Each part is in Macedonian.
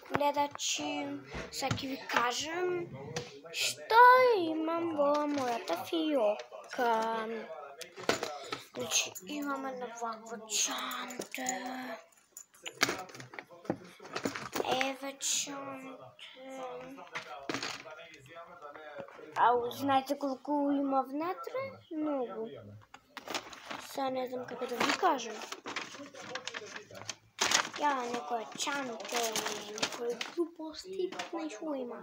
гледачи, сега ќе ви кажем што имам во мојата фиока. Значи, имам една ваква чанта. Еве чанта. Ау, знаете колку има внатре? Многу. Сега не знам како да ви кажем. Ја, некоја чанта, некој глупости, нешто има.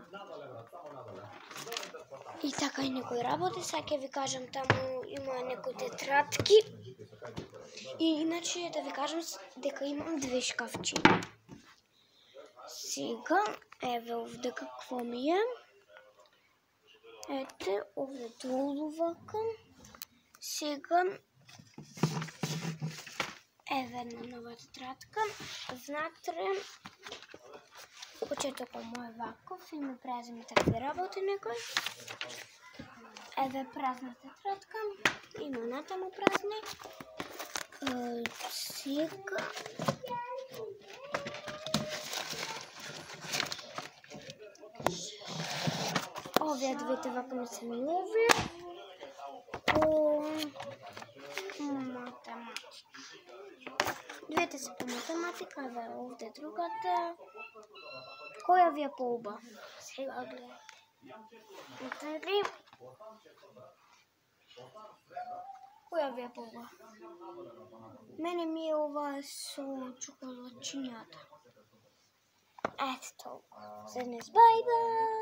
И така и некои работи, сега ќе ви кажем, таму има некои тетрадки. И иначе да ви кажем дека имам 2 шкафчи. Сега, еве овде какво ми е. Ете, овде долу вака. Сега, еве една нова тетрадка. Внатре, почетокот му е ваков и ми празим такви работи некој. Еве празна тетрадка, има натаму празни. Сега, овие двете вака ми се нови. По математика. Двете се по математика, еве овде другата. Која ви е поуба? Сега гледам. Која ви е поуба? Мене ми е ова со чоколачињата. Ето толку. За днес, бај бај!